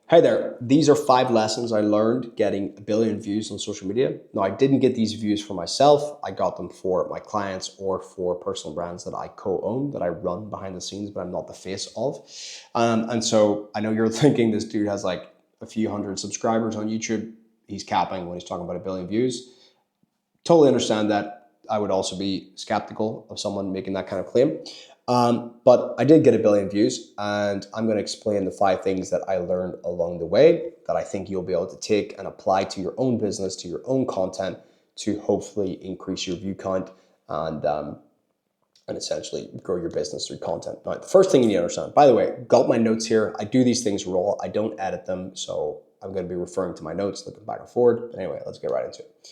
Hey there, these are 5 lessons I learned getting a billion views on social media. Now, I didn't get these views for myself. I got them for my clients or for personal brands that I co-own, that I run behind the scenes, but I'm not the face of. And so I know you're thinking this dude has like a few hundred subscribers on YouTube. He's capping when he's talking about a billion views. Totally understand that. I would also be skeptical of someone making that kind of claim. But I did get a billion views, and I'm going to explain the 5 things that I learned along the way that I think you'll be able to take and apply to your own business, to your own content, to hopefully increase your view count and essentially grow your business through content. Now, the first thing you need to understand, by the way, got my notes here. I do these things raw. I don't edit them, so I'm going to be referring to my notes, looking back and forward. But anyway, let's get right into it.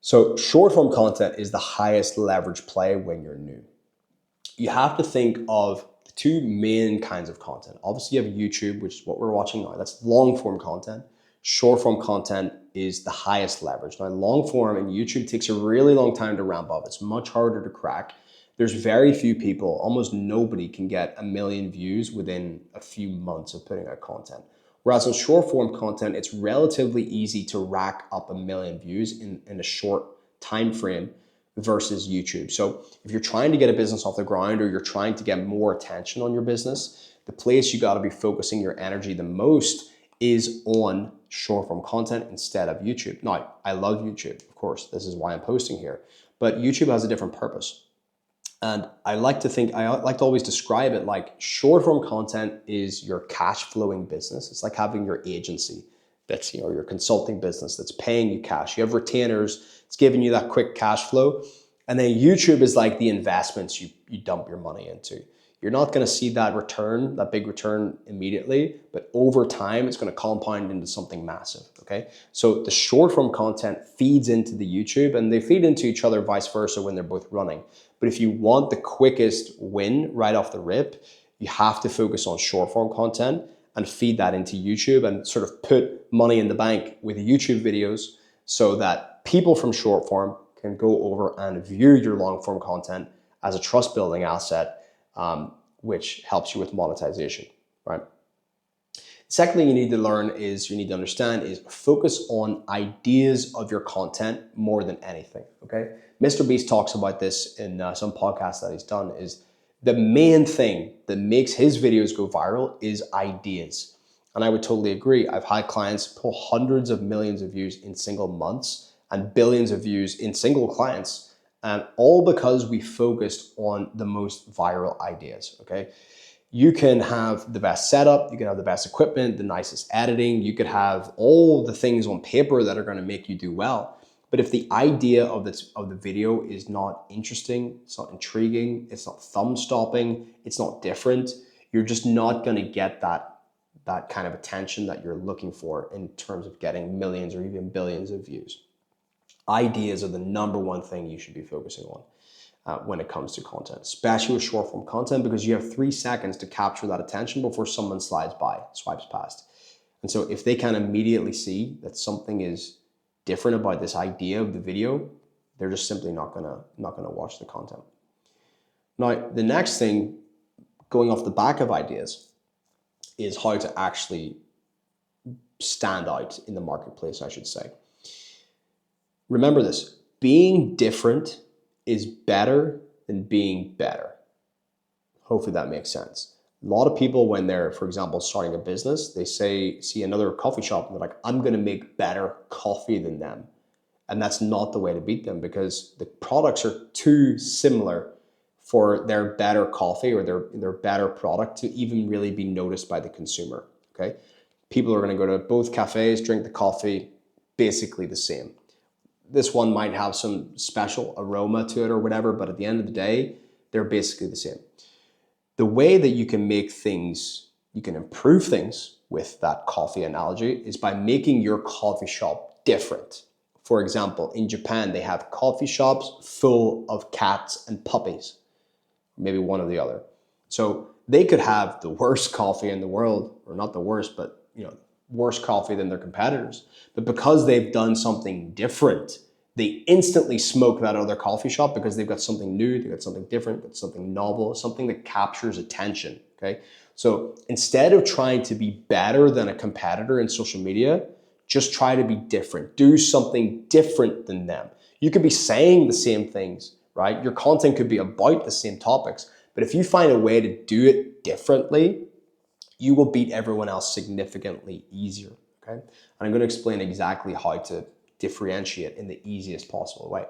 So short form content is the highest leverage play when you're new. You have to think of the 2 main kinds of content. Obviously, you have YouTube, which is what we're watching now. That's long form content. Short form content is the highest leverage. Now, long form in YouTube takes a really long time to ramp up. It's much harder to crack. There's very few people, almost nobody can get 1 million views within a few months of putting out content. Whereas in short form content, it's relatively easy to rack up 1 million views in a short time frame versus YouTube. So if you're trying to get a business off the ground or you're trying to get more attention on your business, the place you got to be focusing your energy the most is on short form content instead of YouTube. Now, I love YouTube, of course. This is why I'm posting here. But YouTube has a different purpose. And I like to always describe it like short form content is your cash flowing business. It's like having your agency that's, your consulting business that's paying you cash. You have retainers, it's giving you that quick cash flow. And then YouTube is like the investments you dump your money into. You're not going to see that return, that big return immediately, but over time, it's going to compound into something massive, okay? So the short form content feeds into the YouTube and they feed into each other vice versa when they're both running. But if you want the quickest win right off the rip, you have to focus on short form content and feed that into YouTube and sort of put money in the bank with YouTube videos so that people from short form can go over and view your long form content as a trust building asset, which helps you with monetization, right? Second thing you need to understand is focus on ideas of your content more than anything, okay? Mr. Beast talks about this in some podcasts that he's done, is the main thing that makes his videos go viral is ideas. And I would totally agree. I've had clients pull hundreds of millions of views in single months and billions of views in single clients, and all because we focused on the most viral ideas, okay? You can have the best setup, you can have the best equipment, the nicest editing, you could have all the things on paper that are going to make you do well. But if the idea of the video is not interesting, it's not intriguing, it's not thumb stopping, it's not different, you're just not going to get that kind of attention that you're looking for in terms of getting millions or even billions of views. Ideas are the number one thing you should be focusing on when it comes to content, especially with short form content, because you have 3 seconds to capture that attention before someone swipes past. And so if they can immediately see that something is different about this idea of the video, they're just simply not gonna watch the content. Now, the next thing, going off the back of ideas, is how to actually stand out in the marketplace, I should say. Remember this, being different is better than being better. Hopefully that makes sense. A lot of people, when they're, for example, starting a business, they see another coffee shop and they're like, I'm gonna make better coffee than them. And that's not the way to beat them, because the products are too similar for their better coffee or their better product to even really be noticed by the consumer, okay? People are gonna go to both cafes, drink the coffee, basically the same. This one might have some special aroma to it or whatever, but at the end of the day, they're basically the same. The way that you can improve things with that coffee analogy is by making your coffee shop different. For example, in Japan, they have coffee shops full of cats and puppies, maybe one or the other. So they could have the worst coffee in the world, or not the worst, but worse coffee than their competitors. But because they've done something different, they instantly smoke that other coffee shop because they've got something new, they've got something different, got something novel, something that captures attention, okay? So instead of trying to be better than a competitor in social media, just try to be different. Do something different than them. You could be saying the same things, right? Your content could be about the same topics, but if you find a way to do it differently, you will beat everyone else significantly easier, okay? And I'm gonna explain exactly how to differentiate in the easiest possible way.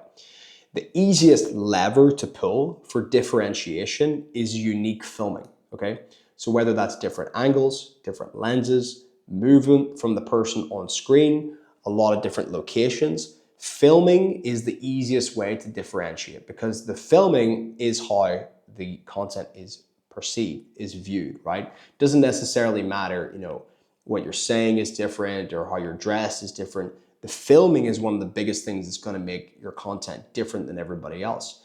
The easiest lever to pull for differentiation is unique filming, okay? So whether that's different angles, different lenses, movement from the person on screen, a lot of different locations, filming is the easiest way to differentiate because the filming is how the content is perceived, is viewed, right? Doesn't necessarily matter, what you're saying is different or how you're dressed is different. The filming is one of the biggest things that's going to make your content different than everybody else.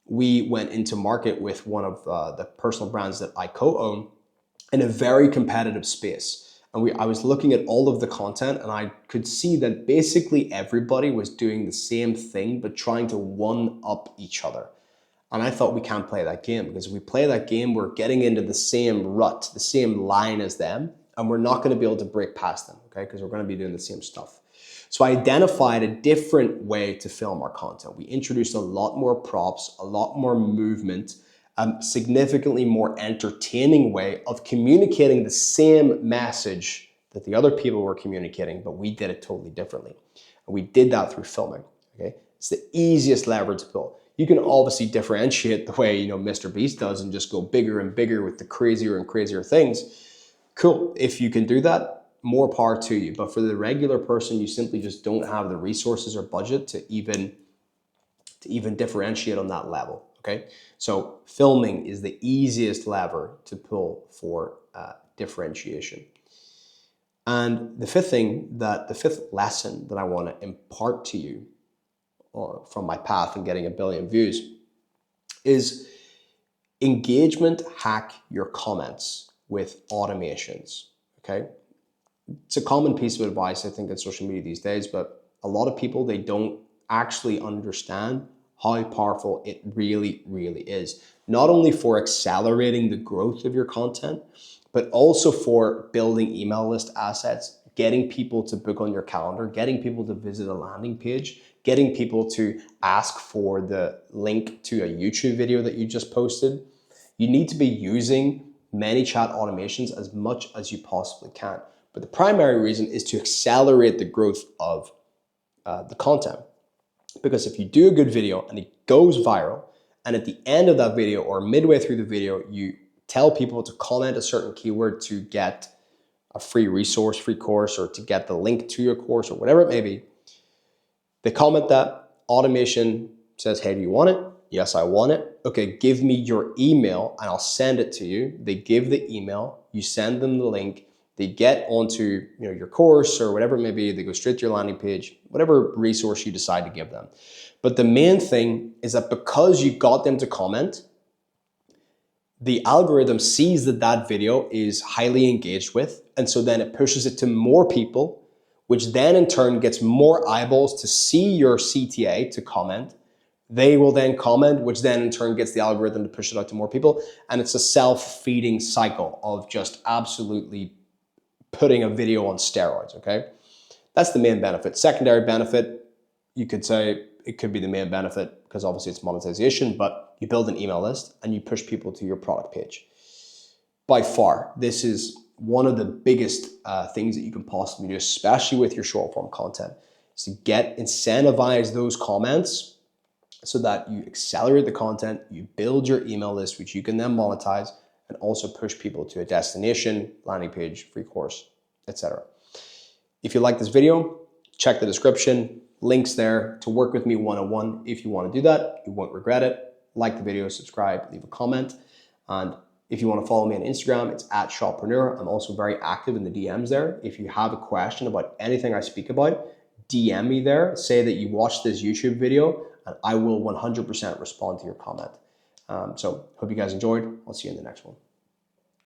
We went into market with one of the personal brands that I co-own in a very competitive space. And I was looking at all of the content and I could see that basically everybody was doing the same thing, but trying to one up each other. And I thought we can't play that game because if we play that game, we're getting into the same rut, the same line as them, and we're not going to be able to break past them, okay? Because we're going to be doing the same stuff. So I identified a different way to film our content. We introduced a lot more props, a lot more movement, significantly more entertaining way of communicating the same message that the other people were communicating, but we did it totally differently. And we did that through filming, okay? It's the easiest lever to pull. You can obviously differentiate the way, Mr. Beast does and just go bigger and bigger with the crazier and crazier things. Cool, if you can do that, more power to you. But for the regular person, you simply just don't have the resources or budget to even differentiate on that level, okay? So filming is the easiest lever to pull for differentiation. And the fifth lesson that I want to impart to you from my path in getting 1 billion views is engagement hack your comments with automations, okay? It's a common piece of advice, I think, in social media these days, but a lot of people, they don't actually understand how powerful it really, really is. Not only for accelerating the growth of your content, but also for building email list assets, getting people to book on your calendar, getting people to visit a landing page, getting people to ask for the link to a YouTube video that you just posted. You need to be using ManyChat automations as much as you possibly can. But the primary reason is to accelerate the growth of the content. Because if you do a good video and it goes viral, and at the end of that video or midway through the video, you tell people to comment a certain keyword to get a free resource, free course, or to get the link to your course or whatever it may be, they comment that, automation says, hey, do you want it? Yes, I want it. Okay, give me your email and I'll send it to you. They give the email, you send them the link, they get onto your course or whatever it may be, they go straight to your landing page, whatever resource you decide to give them. But the main thing is that because you got them to comment, the algorithm sees that that video is highly engaged with, and so then it pushes it to more people, which then in turn gets more eyeballs to see your CTA to comment. They will then comment, which then in turn gets the algorithm to push it out to more people. And it's a self-feeding cycle of just absolutely putting a video on steroids, okay? That's the main benefit. Secondary benefit, you could say it could be the main benefit because obviously it's monetization, but you build an email list and you push people to your product page. By far, this is one of the biggest things that you can possibly do, especially with your short form content, is to incentivize those comments so that you accelerate the content, you build your email list, which you can then monetize, and also push people to a destination, landing page, free course, etc. If you like this video, check the description, links there to work with me one-on-one. If you want to do that, you won't regret it. Like the video, subscribe, leave a comment. And if you want to follow me on Instagram, it's @Shopreneur. I'm also very active in the DMs there. If you have a question about anything I speak about, DM me there, say that you watched this YouTube video, and I will 100% respond to your comment. So hope you guys enjoyed. I'll see you in the next one.